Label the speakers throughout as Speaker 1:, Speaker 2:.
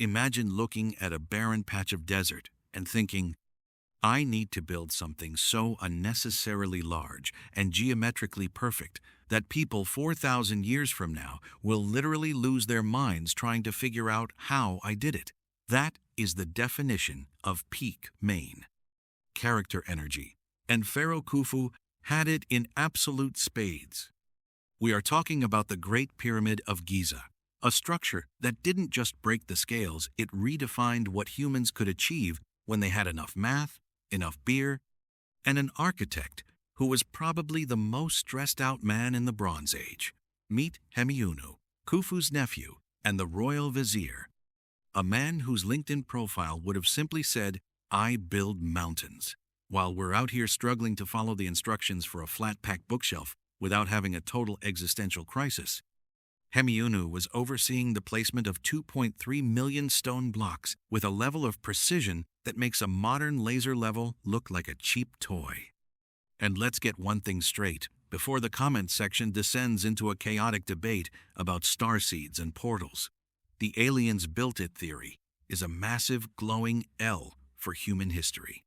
Speaker 1: Imagine looking at a barren patch of desert and thinking, I need to build something so unnecessarily large and geometrically perfect that people 4,000 years from now will literally lose their minds trying to figure out how I did it. That is the definition of peak Maine. Character energy. And Pharaoh Khufu had it in absolute spades. We are talking about the Great Pyramid of Giza, a structure that didn't just break the scales, it redefined what humans could achieve when they had enough math, enough beer, and an architect who was probably the most stressed out man in the Bronze Age. Meet Hemiunu, Khufu's nephew and the royal vizier, a man whose LinkedIn profile would have simply said, I build mountains, while we're out here struggling to follow the instructions for a flat-pack bookshelf without having a total existential crisis. Hemiunu was overseeing the placement of 2.3 million stone blocks with a level of precision that makes a modern laser level look like a cheap toy. And let's get one thing straight, before the comment section descends into a chaotic debate about starseeds and portals. The aliens built it theory is a massive glowing L for human history.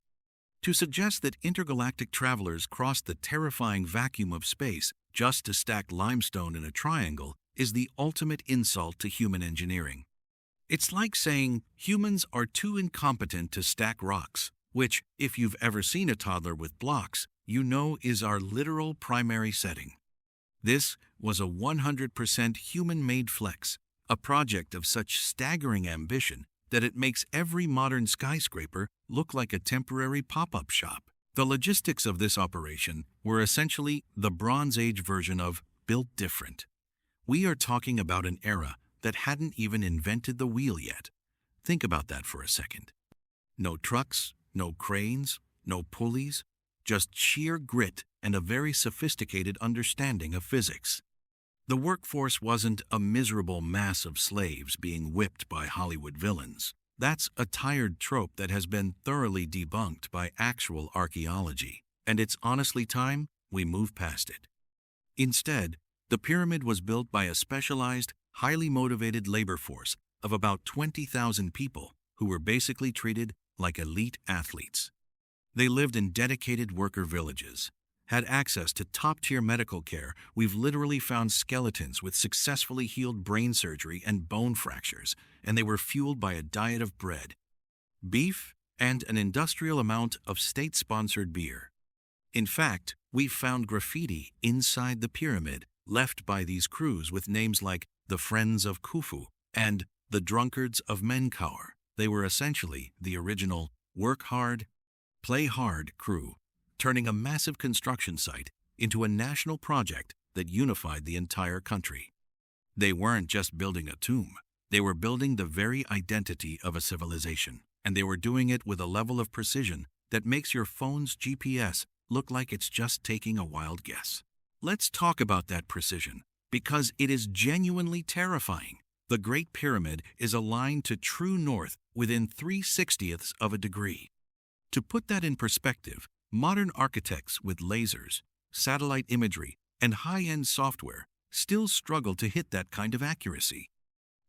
Speaker 1: To suggest that intergalactic travelers crossed the terrifying vacuum of space just to stack limestone in a triangle is the ultimate insult to human engineering. It's like saying humans are too incompetent to stack rocks, which, if you've ever seen a toddler with blocks, you know is our literal primary setting. This was a 100% human-made flex, a project of such staggering ambition that it makes every modern skyscraper look like a temporary pop-up shop. The logistics of this operation were essentially the Bronze Age version of built different. We are talking about an era that hadn't even invented the wheel yet. Think about that for a second. No trucks, no cranes, no pulleys, just sheer grit and a very sophisticated understanding of physics. The workforce wasn't a miserable mass of slaves being whipped by Hollywood villains. That's a tired trope that has been thoroughly debunked by actual archaeology, and it's honestly time we move past it. Instead, the pyramid was built by a specialized, highly motivated labor force of about 20,000 people who were basically treated like elite athletes. They lived in dedicated worker villages, had access to top-tier medical care. We've literally found skeletons with successfully healed brain surgery and bone fractures, and they were fueled by a diet of bread, beef, and an industrial amount of state-sponsored beer. In fact, we've found graffiti inside the pyramid left by these crews with names like the Friends of Khufu and the Drunkards of Menkaure. They were essentially the original work hard, play hard crew, turning a massive construction site into a national project that unified the entire country. They weren't just building a tomb, they were building the very identity of a civilization, and they were doing it with a level of precision that makes your phone's GPS look like it's just taking a wild guess. Let's talk about that precision, because it is genuinely terrifying. The Great Pyramid is aligned to true north within 3/60ths of a degree. To put that in perspective, modern architects with lasers, satellite imagery, and high-end software still struggle to hit that kind of accuracy.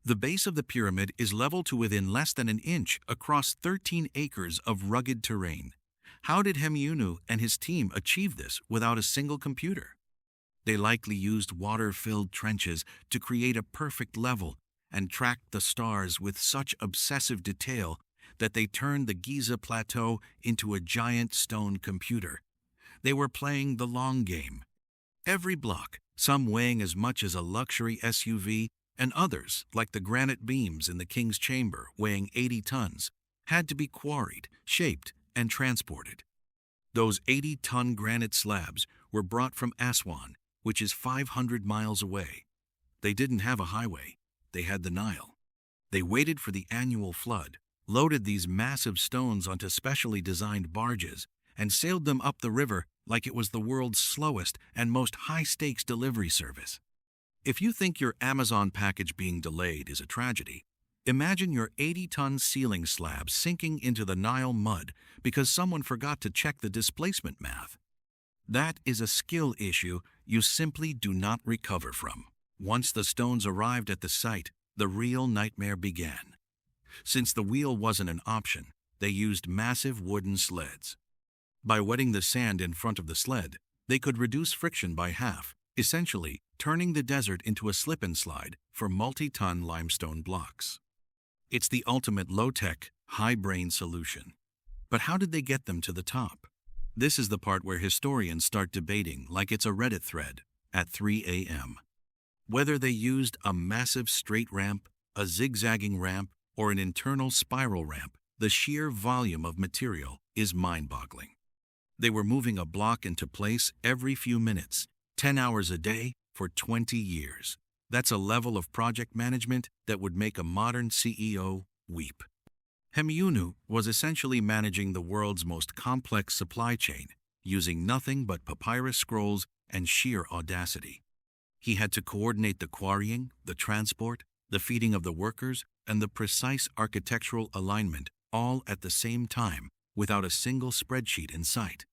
Speaker 1: The base of the pyramid is level to within less than an inch across 13 acres of rugged terrain. How did Hemiunu and his team achieve this without a single computer? They likely used water-filled trenches to create a perfect level and tracked the stars with such obsessive detail that they turned the Giza Plateau into a giant stone computer. They were playing the long game. Every block, some weighing as much as a luxury SUV, and others, like the granite beams in the King's Chamber weighing 80 tons, had to be quarried, shaped, and transported. Those 80-ton granite slabs were brought from Aswan, which is 500 miles away. They didn't have a highway. They had the Nile. They waited for the annual flood, loaded these massive stones onto specially designed barges, and sailed them up the river like it was the world's slowest and most high-stakes delivery service. If you think your Amazon package being delayed is a tragedy, imagine your 80-ton ceiling slab sinking into the Nile mud because someone forgot to check the displacement math. That is a skill issue you simply do not recover from. Once the stones arrived at the site, the real nightmare began. Since the wheel wasn't an option, they used massive wooden sleds. By wetting the sand in front of the sled, they could reduce friction by half, essentially turning the desert into a slip and slide for multi-ton limestone blocks. It's the ultimate low-tech, high-brain solution. But how did they get them to the top? This is the part where historians start debating like it's a Reddit thread at 3 a.m. Whether they used a massive straight ramp, a zigzagging ramp, or an internal spiral ramp, the sheer volume of material is mind-boggling. They were moving a block into place every few minutes, 10 hours a day for 20 years. That's a level of project management that would make a modern CEO weep. Hemiunu was essentially managing the world's most complex supply chain, using nothing but papyrus scrolls and sheer audacity. He had to coordinate the quarrying, the transport, the feeding of the workers, and the precise architectural alignment all at the same time without a single spreadsheet in sight.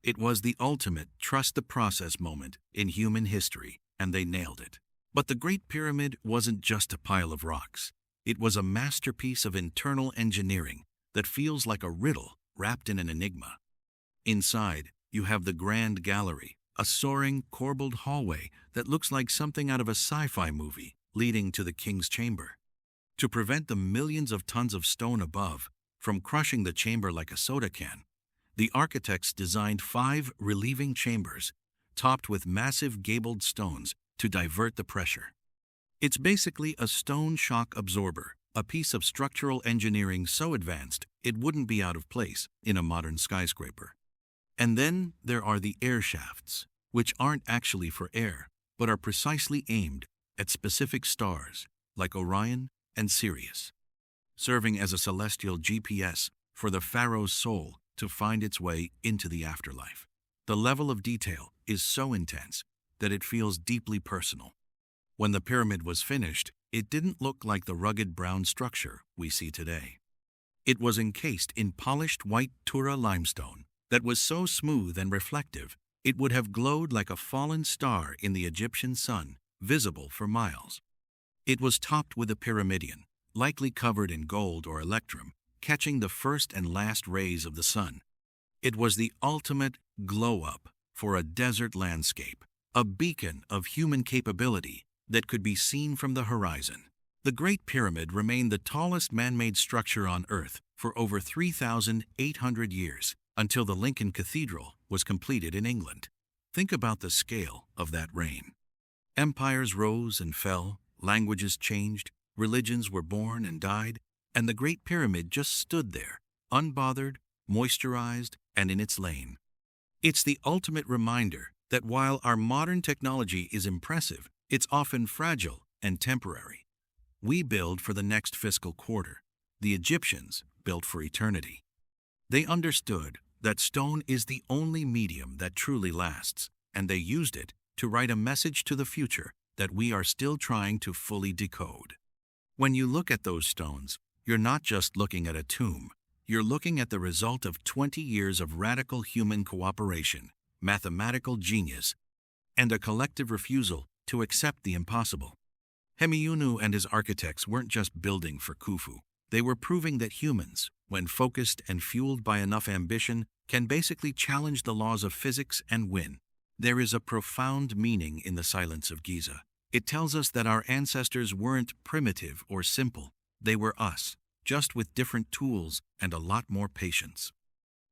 Speaker 1: It was the ultimate trust the process moment in human history, and they nailed it. But the Great Pyramid wasn't just a pile of rocks. It was a masterpiece of internal engineering that feels like a riddle wrapped in an enigma. Inside, you have the Grand Gallery, a soaring, corbelled hallway that looks like something out of a sci-fi movie leading to the king's chamber. To prevent the millions of tons of stone above from crushing the chamber like a soda can, the architects designed 5 relieving chambers, topped with massive gabled stones to divert the pressure. It's basically a stone shock absorber, a piece of structural engineering so advanced it wouldn't be out of place in a modern skyscraper. And then there are the air shafts, which aren't actually for air, but are precisely aimed at specific stars like Orion and Sirius, serving as a celestial GPS for the pharaoh's soul to find its way into the afterlife. The level of detail is so intense that it feels deeply personal. When the pyramid was finished, it didn't look like the rugged brown structure we see today. It was encased in polished white Tura limestone that was so smooth and reflective it would have glowed like a fallen star in the Egyptian sun, visible for miles. It was topped with a pyramidion, likely covered in gold or electrum, catching the first and last rays of the sun. It was the ultimate glow-up for a desert landscape, a beacon of human capability that could be seen from the horizon. The Great Pyramid remained the tallest man-made structure on Earth for over 3,800 years, until the Lincoln Cathedral was completed in England. Think about the scale of that reign. Empires rose and fell, languages changed, religions were born and died, and the Great Pyramid just stood there, unbothered, moisturized, and in its lane. It's the ultimate reminder that while our modern technology is impressive, it's often fragile and temporary. We build for the next fiscal quarter. The Egyptians built for eternity. They understood that stone is the only medium that truly lasts, and they used it to write a message to the future that we are still trying to fully decode. When you look at those stones, you're not just looking at a tomb. You're looking at the result of 20 years of radical human cooperation, mathematical genius, and a collective refusal to accept the impossible. Hemiunu and his architects weren't just building for Khufu. They were proving that humans, when focused and fueled by enough ambition, can basically challenge the laws of physics and win. There is a profound meaning in the silence of Giza. It tells us that our ancestors weren't primitive or simple. They were us, just with different tools and a lot more patience.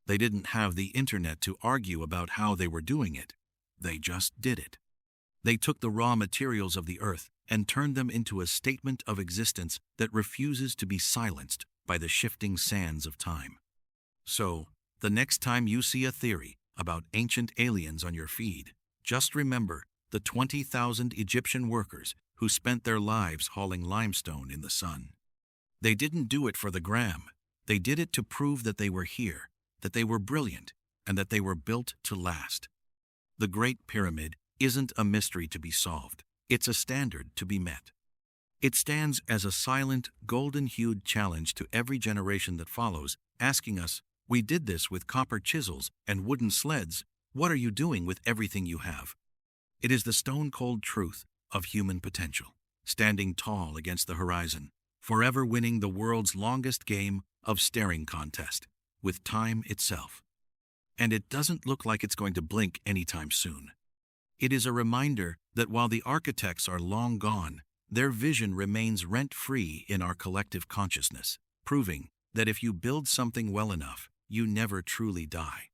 Speaker 1: They didn't have the internet to argue about how they were doing it. They just did it. They took the raw materials of the earth and turned them into a statement of existence that refuses to be silenced by the shifting sands of time. So, the next time you see a theory about ancient aliens on your feed, just remember the 20,000 Egyptian workers who spent their lives hauling limestone in the sun. They didn't do it for the gram. They did it to prove that they were here, that they were brilliant, and that they were built to last. The Great Pyramid isn't a mystery to be solved. It's a standard to be met. It stands as a silent, golden-hued challenge to every generation that follows, asking us, we did this with copper chisels and wooden sleds. What are you doing with everything you have? It is the stone-cold truth of human potential, standing tall against the horizon, forever winning the world's longest game of staring contest, with time itself. And it doesn't look like it's going to blink anytime soon. It is a reminder that while the architects are long gone, their vision remains rent-free in our collective consciousness, proving that if you build something well enough, you never truly die.